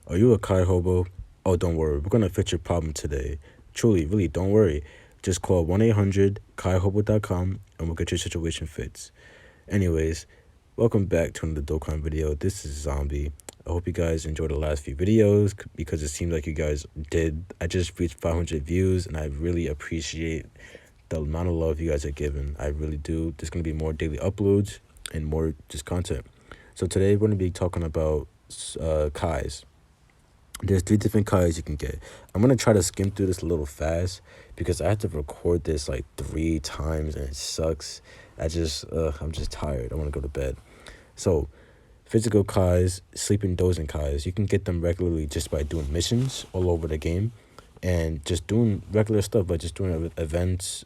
Are you a Kai hobo? Oh, don't worry. We're going to fix your problem today. Truly, really, don't worry. Just call 1-800-KaiHobo.com and we'll get your situation fixed. Anyways, welcome back to another dokkan video. This is Zombie. I hope you guys enjoyed the last few videos because it seems like you guys did. I just reached 500 views and I really appreciate the amount of love you guys are giving. I really do. There's going to be more daily uploads and more just content. So today we're going to be talking about Kais. There's 3 different Kais you can get. I'm going to try to skim through this a little fast because I have to record this like 3 times and it sucks. I'm just tired. I want to go to bed. So, physical Kais, sleeping dozing Kais, you can get them regularly just by doing missions all over the game and just doing regular stuff, like just doing events,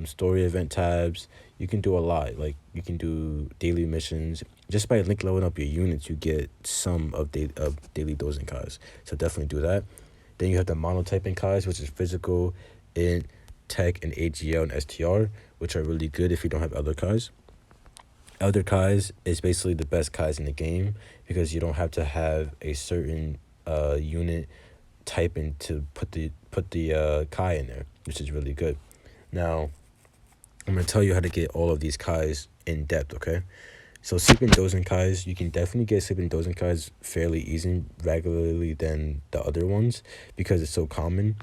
story event tabs. You can do a lot. Like you can do daily missions just by link leveling up your units. You get some of daily dozing Kais, so definitely do that. Then you have the monotyping Kais, which is physical, int, tech, and AGL and STR, which are really good if you don't have other Kais. Elder Kais is basically the best Kais in the game because you don't have to have a certain unit typing to put the Kai in there, which is really good. Now, I'm going to tell you how to get all of these Kais in depth, okay? So sleeping dozing Kais, you can definitely get sleeping dozing Kais fairly easy, regularly than the other ones because it's so common.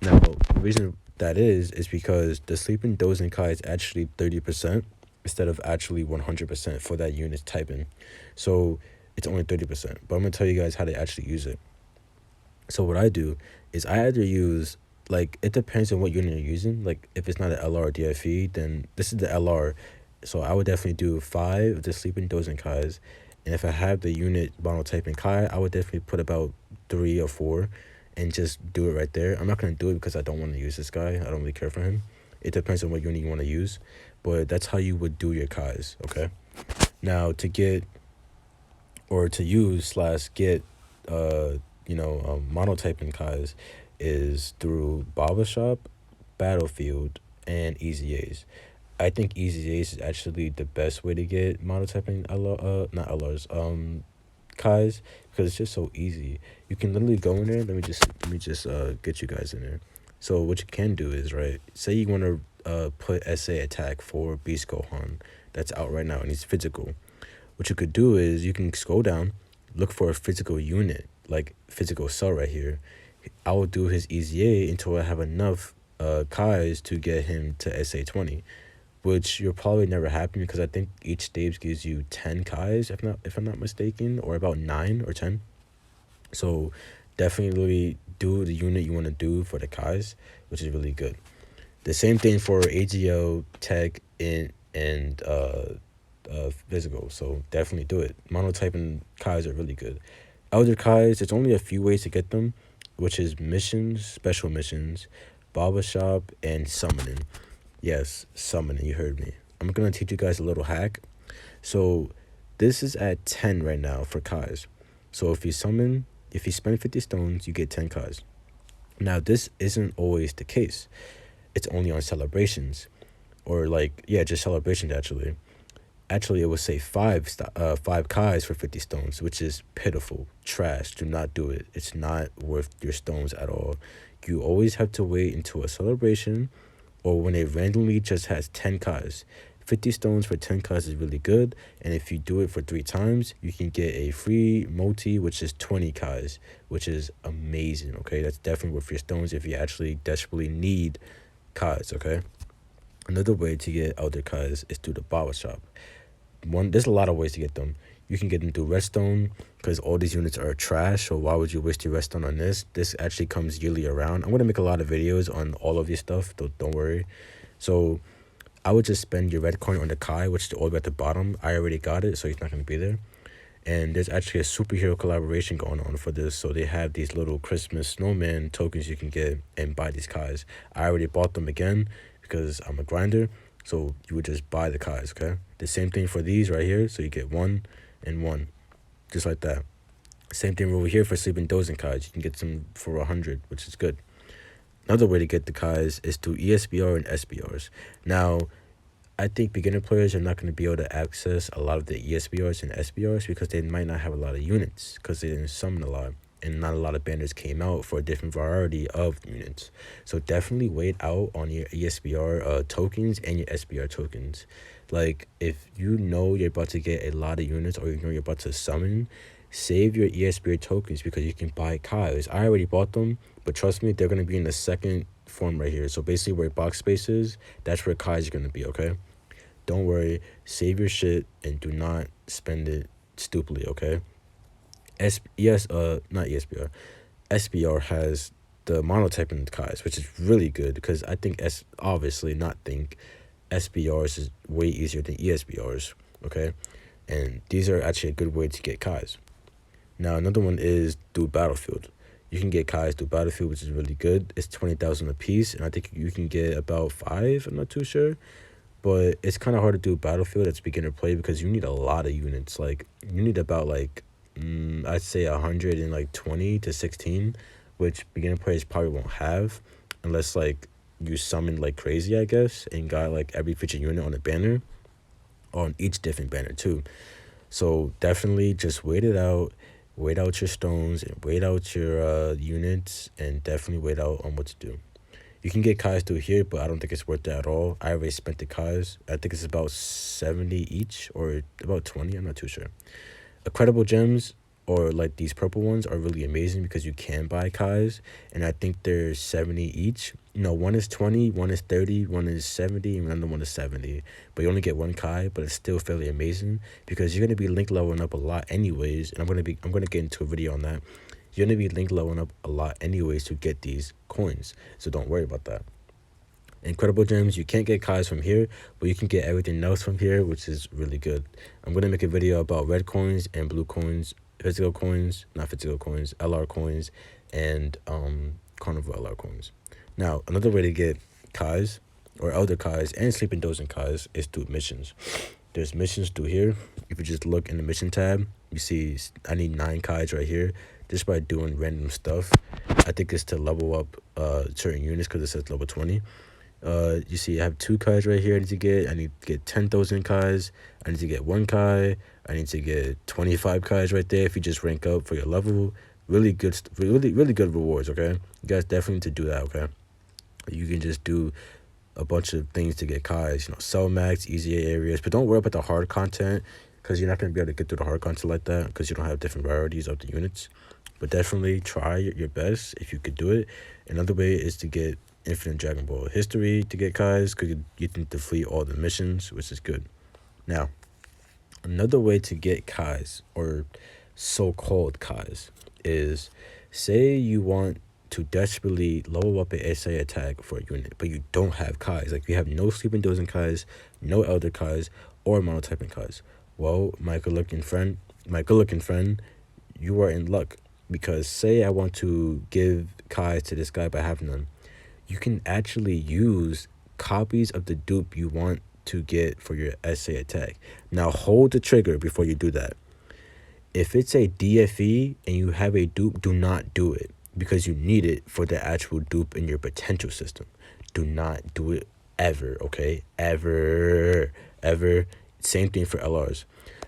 Now, the reason that is because the sleeping dozing Kai is actually 30% instead of actually 100% for that unit's typing. So it's only 30%. But I'm going to tell you guys how to actually use it. So what I do is I either use, like, it depends on what unit you're using. Like, if it's not an LR or DFE, then this is the LR. So I would definitely do 5 of the sleeping dozing Kais. And if I have the unit monotyping Kai, I would definitely put about 3 or 4 and just do it right there. I'm not going to do it because I don't want to use this guy. I don't really care for him. It depends on what unit you want to use. But that's how you would do your Kais, okay? Now, to get, or to use slash get, monotyping Kais is through Baba Shop, Battlefield, and Easy A's. I think Easy A's is actually the best way to get monotyping not LRs, Kais, because it's just so easy. You can literally go in there. Let me just get you guys in there. So what you can do is, right, say you want to put SA attack for Beast Gohan that's out right now and he's physical. What you could do is you can scroll down, look for a physical unit, like physical cell right here. I will do his EZA until I have enough Kais to get him to SA 20, which you'll probably never happen because I think each stage gives you 10 Kais, if I'm not mistaken, or about 9 or 10. So definitely do the unit you want to do for the Kais, which is really good. The same thing for AGL, Tech, and physical. So definitely do it. Monotyping Kais are really good. Elder Kais, there's only a few ways to get them, which is missions, special missions, Baba Shop, and summoning. Yes, summoning, you heard me. I'm going to teach you guys a little hack. So this is at 10 right now for Kais. So if you spend 50 stones, you get 10 Kais. Now, this isn't always the case. It's only on celebrations. Or just celebrations actually. Actually, it would say 5 Kais for 50 stones, which is pitiful. Trash. Do not do it. It's not worth your stones at all. You always have to wait until a celebration or when it randomly just has 10 Kais. 50 stones for 10 Kais is really good. And if you do it for 3 times, you can get a free multi, which is 20 Kais, which is amazing, okay? That's definitely worth your stones if you actually desperately need Kais, okay? Another way to get Elder Kais is through the Baba Shop. There's a lot of ways to get them. You can get them through Redstone because all these units are trash, so why would you waste your Redstone on this? This actually comes yearly around. I'm going to make a lot of videos on all of this stuff, don't worry. So I would just spend your red coin on the Kai, which is all the way at the bottom. I already got it, so he's not going to be there. And there's actually a superhero collaboration going on for this. So they have these little Christmas snowman tokens you can get and buy these Kais. I already bought them again because I'm a grinder. So you would just buy the Kais, okay? The same thing for these right here. So you get 1 and 1, just like that. Same thing over here for sleeping dozing Kais. You can get some for 100, which is good. Another way to get the Kais is through ESBR and SBRs. Now, I think beginner players are not going to be able to access a lot of the ESBRs and SBRs because they might not have a lot of units because they didn't summon a lot. and not a lot of banners came out for a different variety of units. So definitely wait out on your ESBR tokens and your SBR tokens. Like, if you know you're about to get a lot of units, or you know you're about to summon, save your ESBR tokens, because you can buy Kais. I already bought them, but trust me, they're going to be in the second form right here. So basically where box space is, that's where Kais are going to be, okay? Don't worry, save your shit and do not spend it stupidly, okay? Not ESBR. SBR has the monotyping Kais, which is really good, because I think SBRs is way easier than ESBRs, okay? And these are actually a good way to get Kais. Now, another one is through Battlefield. You can get Kais through Battlefield, which is really good. It's 20,000 a piece, and I think you can get about 5, I'm not too sure. But it's kind of hard to do Battlefield that's beginner play, because you need a lot of units. Like, you need about, like, I'd say 120 to 16, which beginner players probably won't have, unless, like, you summoned like crazy, I guess, and got, like, every feature unit on a banner, on each different banner, too. So definitely just wait out your stones, and wait out your units, and definitely wait out on what to do. You can get Kais through here, but I don't think it's worth it at all. I already spent the Kais. I think it's about 70 each, or about 20. I'm not too sure. Incredible gems, or like these purple ones, are really amazing, because you can buy Kais, and I think they're 70 each. No, one is 20, one is 30, one is 70, and another one is 70. But you only get one Kai, but it's still fairly amazing, because you're gonna be link leveling up a lot anyways, and I'm gonna get into a video on that. You're gonna be link leveling up a lot anyways to get these coins, so don't worry about that. Incredible gems, you can't get Kais from here, but you can get everything else from here, which is really good. I'm gonna make a video about red coins and blue coins, not physical coins, LR coins, and carnival LR coins. Now, another way to get Kais, or Elder Kais, and Sleeping Dozen Kais is through missions. There's missions through here. If you just look in the mission tab, you see I need 9 Kais right here, just by doing random stuff. I think it's to level up certain units, because it says level 20. You see I have 2 Kais right here I need to get. I need to get 10,000 Kais. I need to get 1 Kai. I need to get 25 Kais right there if you just rank up for your level. Really good, really good rewards, okay? You guys definitely need to do that, okay? You can just do a bunch of things to get Kais, sell max, easy areas, but don't worry about the hard content, because you're not going to be able to get through the hard content like that, because you don't have different varieties of the units. But definitely try your best if you could do it. Another way is to get Infinite Dragon Ball History to get Kais, because you can defeat all the missions, which is good. Now, another way to get Kais, or so-called Kais, is, say you want to desperately level up an SA attack for a unit, but you don't have Kais. Like, you have no Sleeping Dozen Kais, no Elder Kais, or monotyping Kais. Well, my good-looking friend, you are in luck, because say I want to give Kais to this guy, but I have none. You can actually use copies of the dupe you want to get for your SA attack. Now, hold the trigger before you do that. If it's a DFE and you have a dupe, do not do it, because you need it for the actual dupe in your potential system. Do not do it ever, okay? Ever. Same thing for LRs.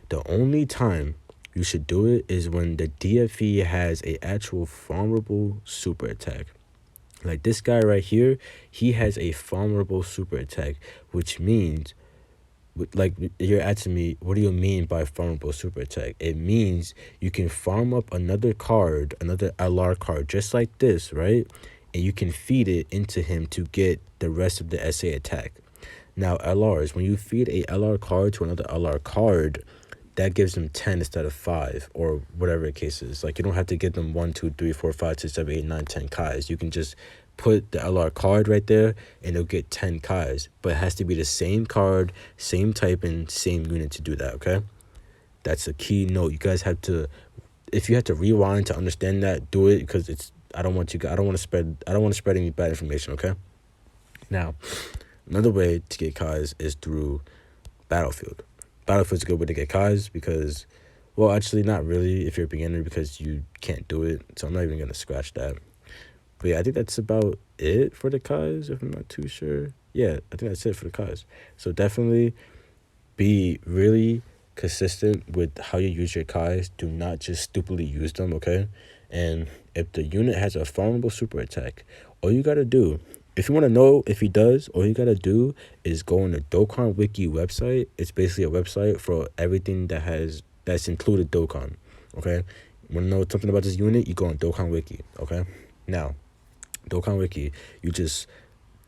The only time you should do it is when the DFE has a actual farmable super attack. Like this guy right here, he has a farmable super attack, which means, like, you're asking me, what do you mean by farmable super attack? It means you can farm up another card, another LR card, just like this, right? And you can feed it into him to get the rest of the SA attack. Now, LRs, when you feed a LR card to another LR card, that gives them 10 instead of 5, or whatever the case is. Like, you don't have to give them 1, 2, 3, 4, 5, 6, 7, 8, 9, 10 Kais. You can just put the LR card right there, and they'll get 10 Kais. But it has to be the same card, same typing, same unit to do that, okay? That's a key note. You guys have to, if you have to rewind to understand that, do it, because I don't want to spread any bad information, okay? Now, another way to get Kais is through Battlefield. Battlefield's a good way to get Kais, because, well, actually not really if you're a beginner, because you can't do it, so I'm not even gonna scratch that. But yeah, I think that's about it for the Kais, if I'm not too sure. Yeah, I think that's it for the Kais. So definitely be really consistent with how you use your Kais. Do not just stupidly use them, okay? And if the unit has a farmable super attack, all you gotta do, if you want to know if he does, all you gotta do is go on the Dokkan Wiki website. It's basically a website for everything that's included Dokkan. Okay, want to know something about this unit? You go on Dokkan Wiki. Okay, now Dokkan Wiki, you just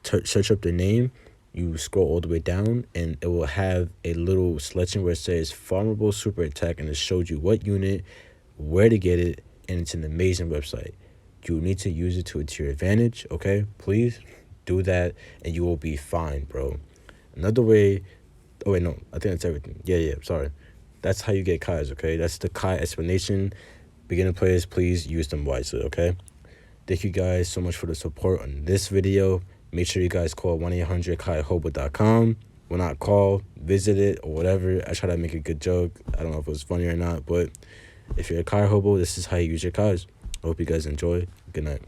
search up the name. You scroll all the way down, and it will have a little selection where it says farmable super attack, and it shows you what unit, where to get it, and it's an amazing website. You need to use it to your advantage, okay? Please do that, and you will be fine, bro. Another way, oh wait, no, I think that's everything. Yeah, sorry. That's how you get Kais, okay? That's the Kai explanation. Beginner players, please use them wisely, okay? Thank you guys so much for the support on this video. Make sure you guys call 1-800-KaiHobo.com. Well, not call, visit it, or whatever. I try to make a good joke. I don't know if it was funny or not, but if you're a Kai Hobo, this is how you use your Kais. I hope you guys enjoy. Good night.